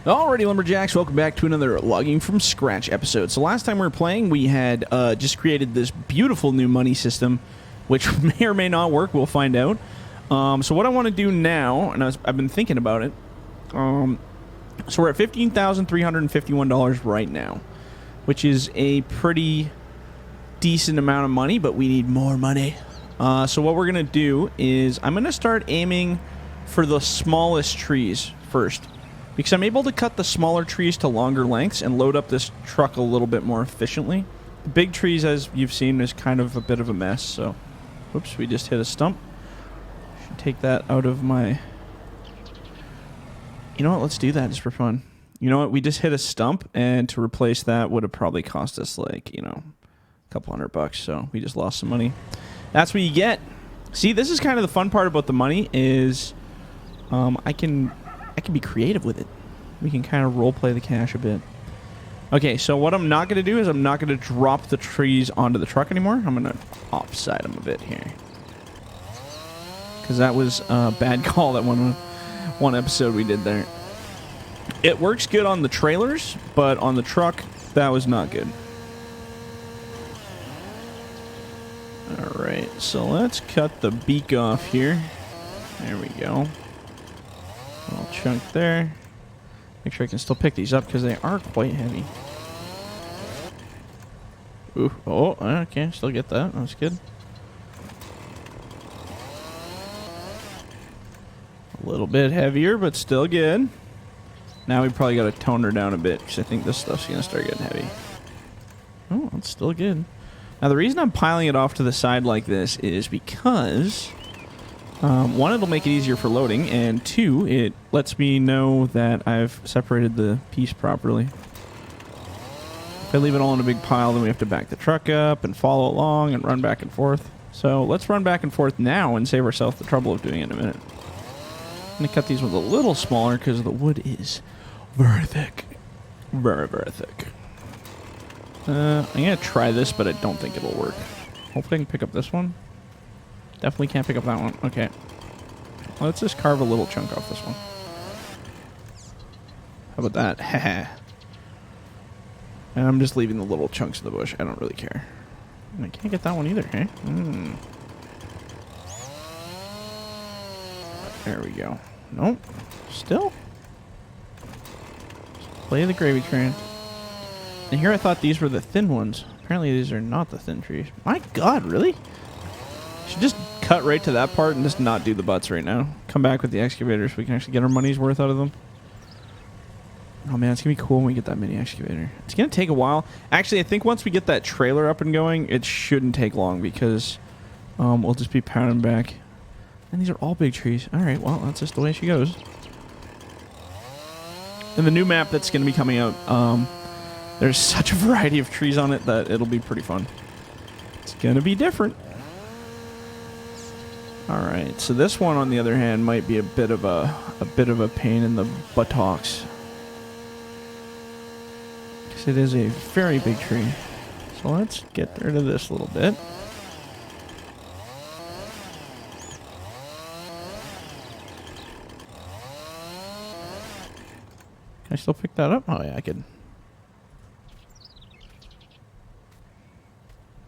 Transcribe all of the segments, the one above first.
Alrighty, Lumberjacks, welcome back to another Logging from Scratch episode. So last time we were playing, we had just created this beautiful new money system, which may or may not work. We'll find out. So what I want to do now, and I've been thinking about it, so we're at $15,351 right now, which is a pretty decent amount of money, but we need more money. So what we're going to do is I'm going to start aiming for the smallest trees first, because I'm able to cut the smaller trees to longer lengths and load up this truck a little bit more efficiently. The big trees, as you've seen, is kind of a bit of a mess, so... Whoops, we just hit a stump. Should take that out of my... You know what, let's do that just for fun. You know what, we just hit a stump, and to replace that would have probably cost us, like, you know, a couple $100, so we just lost some money. That's what you get. See, this is kind of the fun part about the money, is I can be creative with it. We can kind of roleplay the cash a bit. Okay, so what I'm not going to do is I'm not going to drop the trees onto the truck anymore. I'm going to offside them a bit here. Because that was a bad call, that one episode we did there. It works good on the trailers, but on the truck, that was not good. Alright, so let's cut the beak off here. There we go. A little chunk there. Make sure I can still pick these up because they are quite heavy. Ooh, oh, okay, still get that. That's good. A little bit heavier, but still good. Now we probably got to tone her down a bit because I think this stuff's going to start getting heavy. Oh, it's still good. Now the reason I'm piling it off to the side like this is because... one, it'll make it easier for loading, and two, it lets me know that I've separated the piece properly. If I leave it all in a big pile, then we have to back the truck up and follow along and run back and forth. So let's run back and forth now and save ourselves the trouble of doing it in a minute. I'm going to cut these ones a little smaller because the wood is very thick. Very, very thick. I'm going to try this, but I don't think it'll work. Hopefully I can pick up this one. Definitely can't pick up that one. Okay. Let's just carve a little chunk off this one. How about that? Haha. And I'm just leaving the little chunks of the bush. I don't really care. And I can't get that one either, hey? There we go. Nope. Still? Play the gravy train. And here I thought these were the thin ones. Apparently these are not the thin trees. My God, really? Should just cut right to that part and just not do the butts right now. Come back with the excavators so we can actually get our money's worth out of them. Oh man, it's going to be cool when we get that mini excavator. It's going to take a while. Actually, I think once we get that trailer up and going, it shouldn't take long because we'll just be pounding back. And these are all big trees. Alright, well, that's just the way she goes. And the new map that's going to be coming out, there's such a variety of trees on it that it'll be pretty fun. It's going to be different. Alright, so this one on the other hand might be a bit of a pain in the buttocks. Because it is a very big tree. So let's get rid of this a little bit. Can I still pick that up? Oh yeah, I could.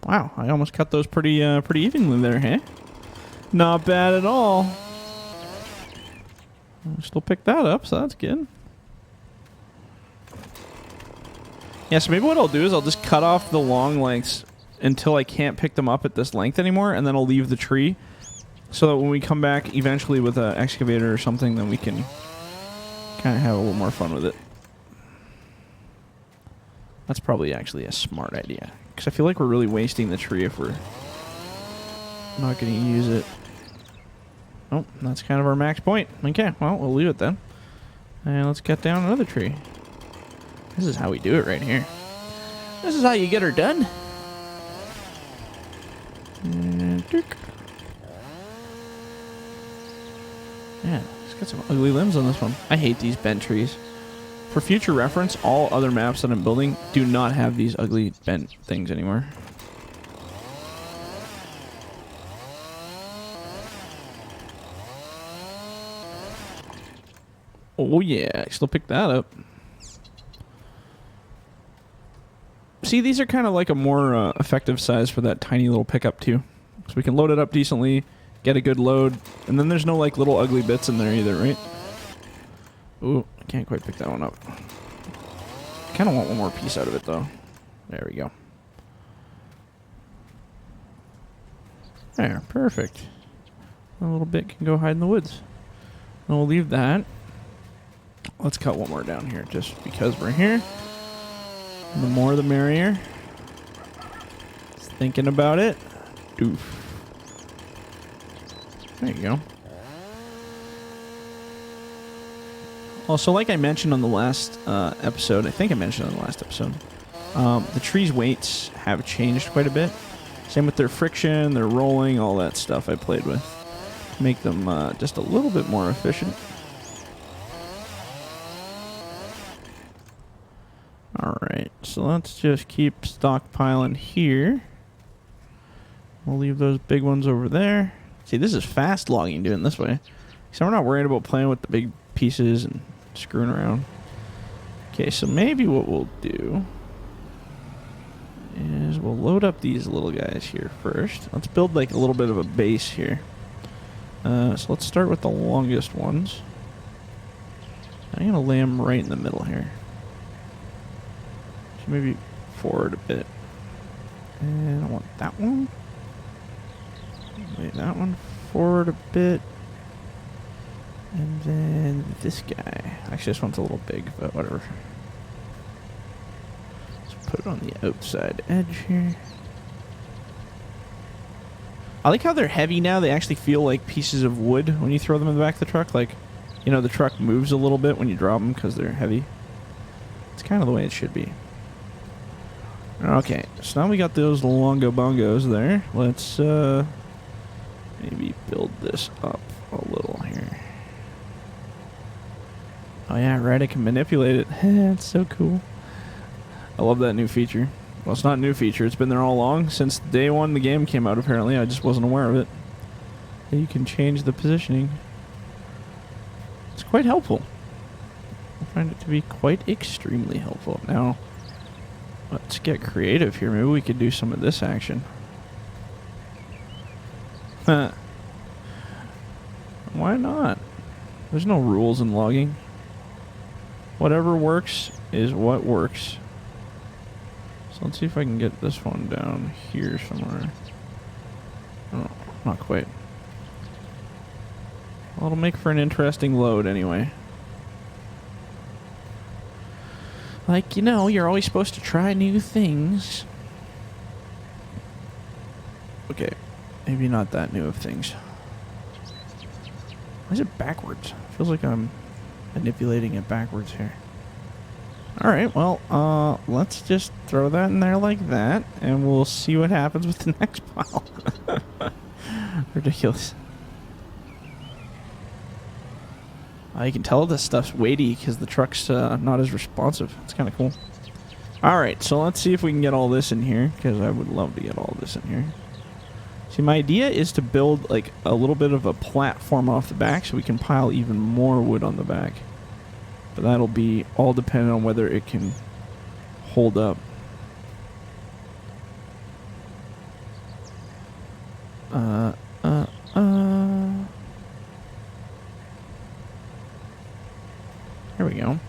Wow, I almost cut those pretty evenly there, huh? Not bad at all. I still pick that up, so that's good. Yeah, so maybe what I'll do is I'll just cut off the long lengths until I can't pick them up at this length anymore, and then I'll leave the tree so that when we come back eventually with an excavator or something, then we can kind of have a little more fun with it. That's probably actually a smart idea, because I feel like we're really wasting the tree if we're not going to use it. Oh, that's kind of our max point. Okay, well, we'll leave it then. And let's cut down another tree. This is how we do it right here. This is how you get her done. Yeah, it's got some ugly limbs on this one. I hate these bent trees. For future reference, all other maps that I'm building do not have these ugly bent things anymore. Oh yeah, I still picked that up. See, these are kind of like a more effective size for that tiny little pickup too. So we can load it up decently, get a good load, and then there's no like little ugly bits in there either, right? Ooh, I can't quite pick that one up. I kind of want one more piece out of it though. There we go. There, perfect. A little bit can go hide in the woods. And we'll leave that. Let's cut one more down here just because we're here. The more the merrier. Just thinking about it. Doof. There you go. Also, like I mentioned on the last episode, I think I mentioned on the last episode, the tree's weights have changed quite a bit. Same with their friction, their rolling, all that stuff I played with. Make them just a little bit more efficient. Alright, so let's just keep stockpiling here. We'll leave those big ones over there. See, this is fast logging doing this way. So we're not worried about playing with the big pieces and screwing around. Okay, so maybe what we'll do is we'll load up these little guys here first. Let's build like a little bit of a base here. So let's start with the longest ones. I'm going to lay them right in the middle here. So maybe forward a bit. And I want that one. Lay that one forward a bit. And then this guy. Actually, this one's a little big, but whatever. Let's put it on the outside edge here. I like how they're heavy now. They actually feel like pieces of wood when you throw them in the back of the truck. Like, you know, the truck moves a little bit when you drop them because they're heavy. It's kind of the way it should be. Okay, so now we got those longo bongos there. Let's maybe build this up a little here. Oh yeah, right, I can manipulate it. It's so cool. I love that new feature. Well, it's not a new feature. It's been there all along. Since day one the game came out, apparently. I just wasn't aware of it. You can change the positioning. It's quite helpful. I find it to be quite extremely helpful. Now, let's get creative here. Maybe we could do some of this action. Why not? There's no rules in logging. Whatever works is what works. So let's see if I can get this one down here somewhere. Oh, not quite. Well, it'll make for an interesting load anyway. Like, you know, you're always supposed to try new things. Okay, maybe not that new of things. Why is it backwards? Feels like I'm manipulating it backwards here. Alright, well, let's just throw that in there like that, and we'll see what happens with the next pile. Ridiculous. You can tell this stuff's weighty because the truck's not as responsive. It's kind of cool. Alright, so let's see if we can get all this in here, because I would love to get all this in here. See, my idea is to build like a little bit of a platform off the back so we can pile even more wood on the back. But that'll be all dependent on whether it can hold up. There we go. Now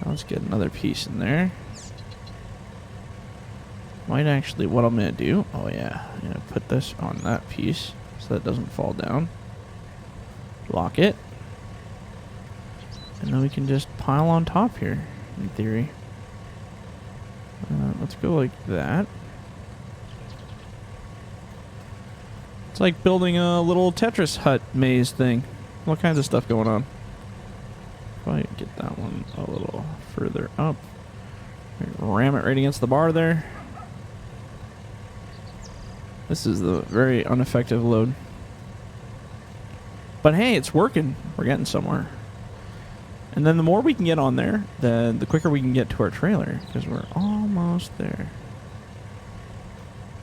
let's get another piece in there. Might actually, what I'm going to do, oh yeah, I'm going to put this on that piece so that it doesn't fall down. Lock it. And then we can just pile on top here, in theory. Let's go like that. It's like building a little Tetris hut maze thing. All kinds of stuff going on. If I get that one a little further up. Ram it right against the bar there. This is the very ineffective load. But hey, it's working. We're getting somewhere. And then the more we can get on there, then the quicker we can get to our trailer, because we're almost there.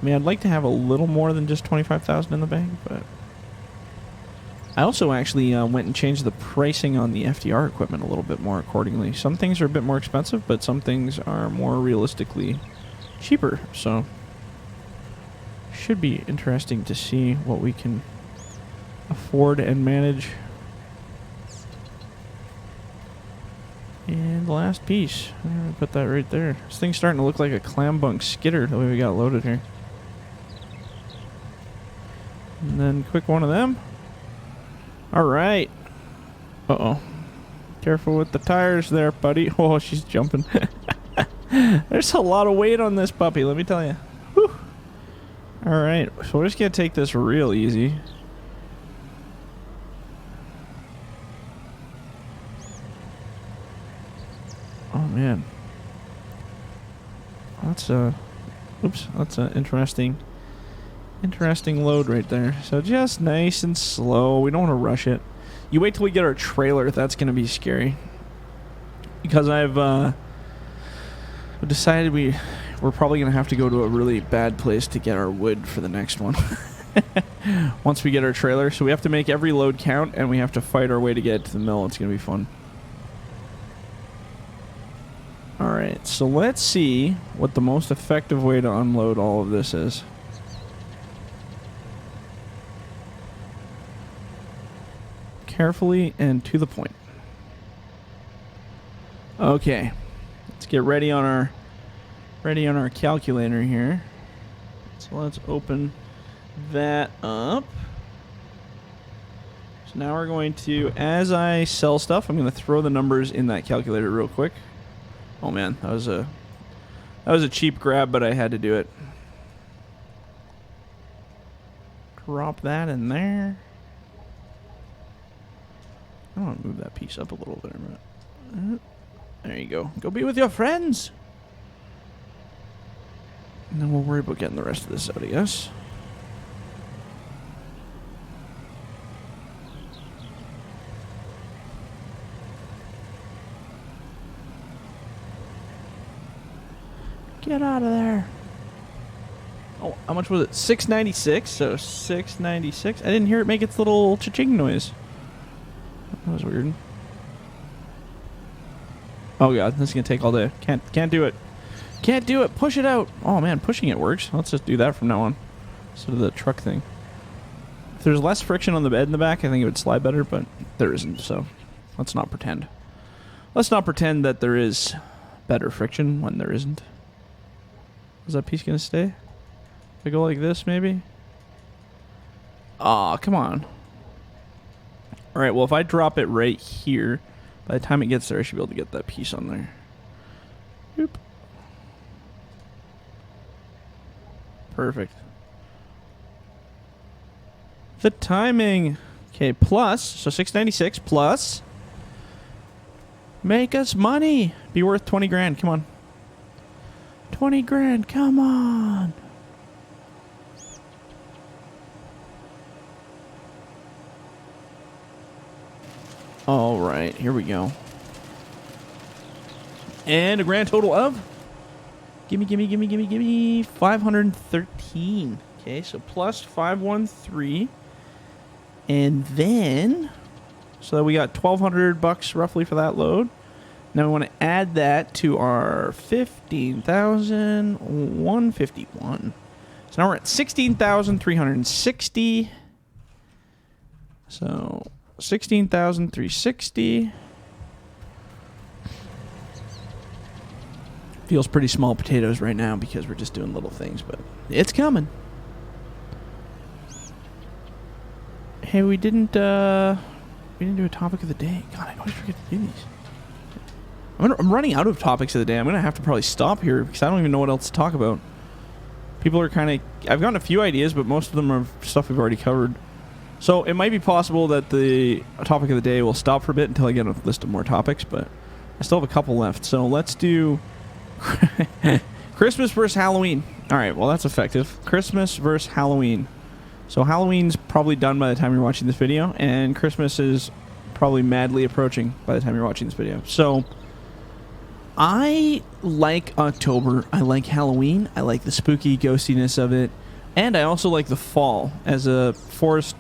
I mean, I'd like to have a little more than just 25,000 in the bank, but I also actually went and changed the pricing on the FDR equipment a little bit more accordingly. Some things are a bit more expensive, but some things are more realistically cheaper. So should be interesting to see what we can afford and manage. And the last piece, I'm gonna put that right there. This thing's starting to look like a clam bunk skidder the way we got loaded here. And then quick one of them. All right. Uh-oh. Careful with the tires there, buddy. Oh, she's jumping. There's a lot of weight on this puppy, let me tell you. Whew. All right, so we're just going to take this real easy. Oh, man. That's a... Oops, that's an interesting load right there. So just nice and slow. We don't want to rush it. You wait till we get our trailer. That's going to be scary. Because I've decided we're probably going to have to go to a really bad place to get our wood for the next one. Once we get our trailer. So we have to make every load count, and we have to fight our way to get to the mill. It's going to be fun. Alright, so let's see what the most effective way to unload all of this is. Carefully and to the point. Okay, let's get ready on our calculator here. So let's open that up. So now we're going to, as I sell stuff, I'm going to throw the numbers in that calculator real quick. Oh man, that was a cheap grab, but I had to do it. Drop that in there. I want to move that piece up a little bit. There you go. Go be with your friends. And then we'll worry about getting the rest of this out, I guess. Get out of there. Oh, how much was it? $6.96. So $6.96. I didn't hear it make its little cha-ching noise. That was weird. Oh god, this is gonna take all day. Can't do it. Can't do it. Push it out. Oh man, pushing it works. Let's just do that from now on. Instead of the truck thing. If there's less friction on the bed in the back, I think it would slide better, but there isn't, so let's not pretend. Let's not pretend that there is better friction when there isn't. Is that piece gonna stay? If I go like this, maybe? Aw, come on. Alright, well if I drop it right here, by the time it gets there, I should be able to get that piece on there. Oop. Perfect. The timing. Okay, plus, so $6.96 plus. Make us money. Be worth 20 grand, come on. 20 grand, come on. All right, here we go. And a grand total of, gimme, 513. Okay, so plus 513. And then, so that we got $1,200 roughly for that load. Now we want to add that to our 15,151. So now we're at 16,360. So 16,360. Feels pretty small potatoes right now because we're just doing little things, but it's coming. Hey, we didn't do a topic of the day. God, I always forget to do these. I'm running out of topics of the day. I'm gonna have to probably stop here because I don't even know what else to talk about. People are kind of... I've gotten a few ideas, but most of them are stuff we've already covered. So it might be possible that the topic of the day will stop for a bit until I get a list of more topics, but I still have a couple left. So let's do Christmas versus Halloween. All right, well, that's effective. Christmas versus Halloween. So Halloween's probably done by the time you're watching this video, and Christmas is probably madly approaching by the time you're watching this video. So I like October. I like Halloween. I like the spooky ghostiness of it. And I also like the fall as a forest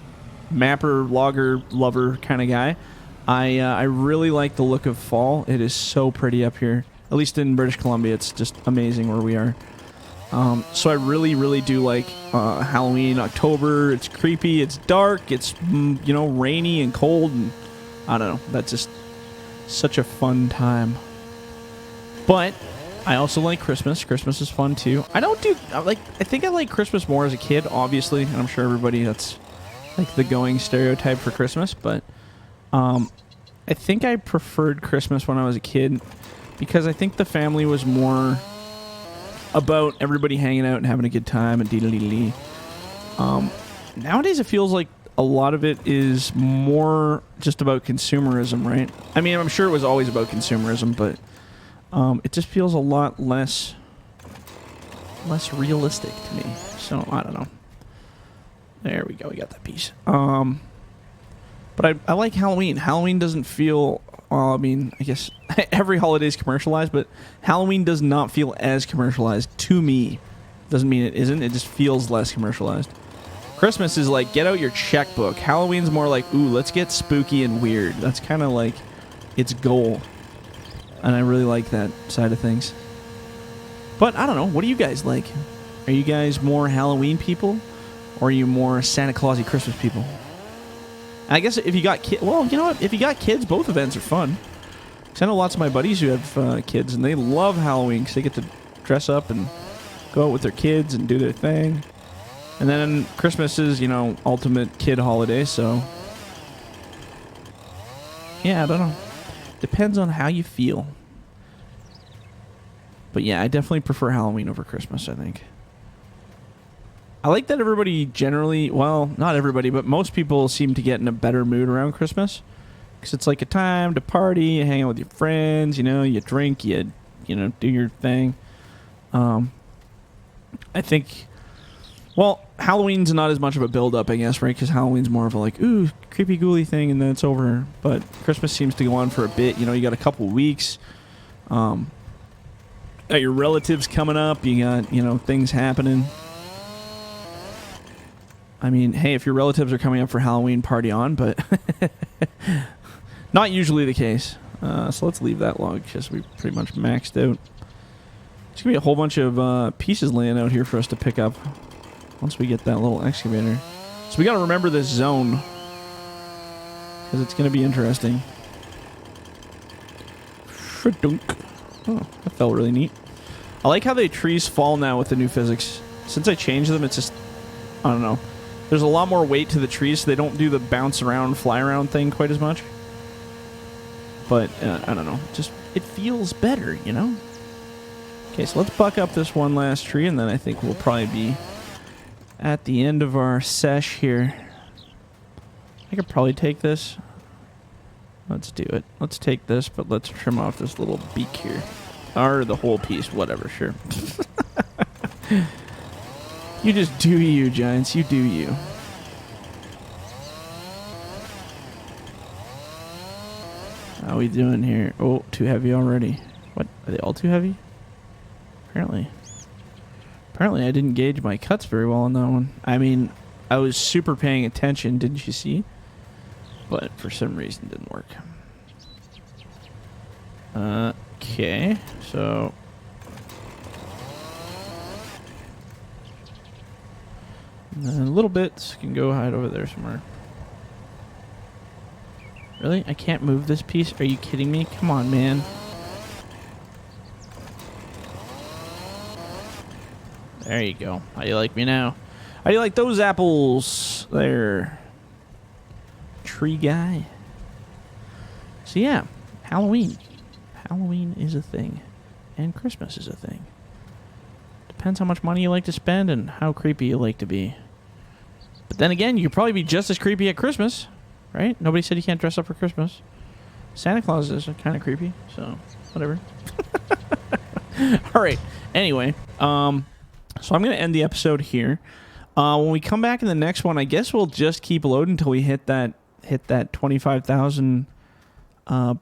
mapper, logger, lover kind of guy, I really like the look of fall. It is so pretty up here. At least in British Columbia, it's just amazing where we are. So I really, really do like Halloween, October. It's creepy, it's dark, it's, rainy and cold, and I don't know. That's just such a fun time. But I also like Christmas. Christmas is fun too. I think I like Christmas more as a kid, obviously, and I'm sure everybody that's like the going stereotype for Christmas, but I think I preferred Christmas when I was a kid because I think the family was more about everybody hanging out and having a good time and dee-dee-dee-dee. Nowadays it feels like a lot of it is more just about consumerism, right? I mean, I'm sure it was always about consumerism, but it just feels a lot less realistic to me. So, I don't know. There we go. We got that piece. But I like Halloween. Halloween doesn't feel... I guess every holiday is commercialized, but Halloween does not feel as commercialized to me. Doesn't mean it isn't. It just feels less commercialized. Christmas is like, get out your checkbook. Halloween's more like, ooh, let's get spooky and weird. That's kind of like its goal. And I really like that side of things. But I don't know. What do you guys like? Are you guys more Halloween people? Or are you more Santa Clausy Christmas people? I guess if you got kids... Well, you know what? If you got kids, both events are fun. Because I know lots of my buddies who have kids, and they love Halloween because they get to dress up and go out with their kids and do their thing. And then Christmas is, ultimate kid holiday, so... Yeah, I don't know. Depends on how you feel. But yeah, I definitely prefer Halloween over Christmas, I think. I like that everybody generally, well, not everybody, but most people seem to get in a better mood around Christmas. Because it's like a time to party, you hang out with your friends, you drink, you do your thing. I think, well, Halloween's not as much of a build-up, I guess, right? Because Halloween's more of a like, ooh, creepy ghouly thing, and then it's over. But Christmas seems to go on for a bit. You got a couple weeks. Got your relatives coming up. You got, things happening. I mean, hey, if your relatives are coming up for Halloween, party on, but not usually the case. So let's leave that log because we pretty much maxed out. There's going to be a whole bunch of pieces laying out here for us to pick up once we get that little excavator. So we got to remember this zone because it's going to be interesting. Shadunk. Oh, that felt really neat. I like how the trees fall now with the new physics. Since I changed them, it's just, I don't know. There's a lot more weight to the trees, so they don't do the bounce around, fly around thing quite as much. But, I don't know. Just, it feels better, Okay, so let's buck up this one last tree, and then I think we'll probably be at the end of our sesh here. I could probably take this. Let's do it. Let's take this, but let's trim off this little beak here. Or the whole piece, whatever, sure. You just do you, Giants. You do you. How we doing here? Oh, too heavy already. What? Are they all too heavy? Apparently I didn't gauge my cuts very well on that one. I mean, I was super paying attention, didn't you see? But for some reason it didn't work. Okay, so... And then a little bit can go hide over there somewhere. Really? I can't move this piece? Are you kidding me? Come on, man. There you go. How do you like me now? How do you like those apples? There. Tree guy. So yeah, Halloween. Halloween is a thing. And Christmas is a thing. Depends how much money you like to spend and how creepy you like to be. But then again, you could probably be just as creepy at Christmas, right? Nobody said you can't dress up for Christmas. Santa Claus is kind of creepy, so whatever. All right. Anyway, so I'm going to end the episode here. When we come back in the next one, I guess we'll just keep loading until we hit that 25,000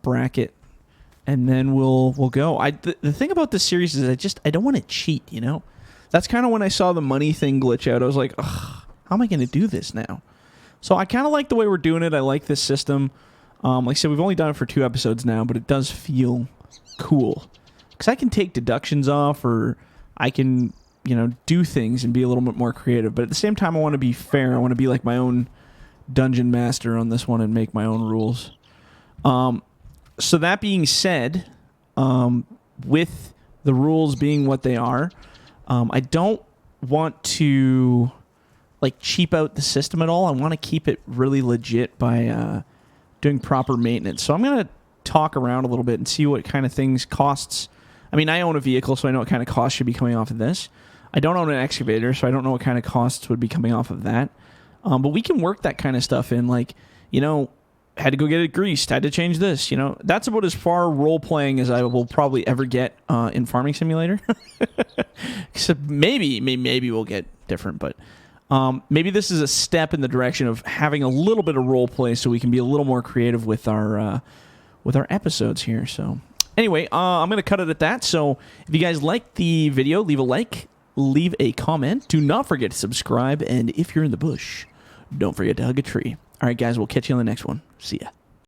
bracket, and then we'll go. The thing about this series is I don't want to cheat, That's kind of when I saw the money thing glitch out. I was like, ugh, how am I going to do this now? So I kind of like the way we're doing it. I like this system. Like I said, we've only done it for 2 episodes now, but it does feel cool. Because I can take deductions off, or I can, you know, do things and be a little bit more creative. But at the same time, I want to be fair. I want to be like my own dungeon master on this one and make my own rules. So that being said, with the rules being what they are, I don't want to like cheap out the system at all. I want to keep it really legit by doing proper maintenance. So I'm going to talk around a little bit and see what kind of things costs. I mean, I own a vehicle, so I know what kind of costs should be coming off of this. I don't own an excavator, so I don't know what kind of costs would be coming off of that. But we can work that kind of stuff in, like, you know, had to go get it greased, had to change this, you know. That's about as far role-playing as I will probably ever get in Farming Simulator. Except maybe we'll get different, but maybe this is a step in the direction of having a little bit of role-play so we can be a little more creative with our episodes here. So anyway, I'm going to cut it at that. So if you guys like the video, leave a like, leave a comment. Do not forget to subscribe, and if you're in the bush, don't forget to hug a tree. All right, guys, we'll catch you on the next one. See ya.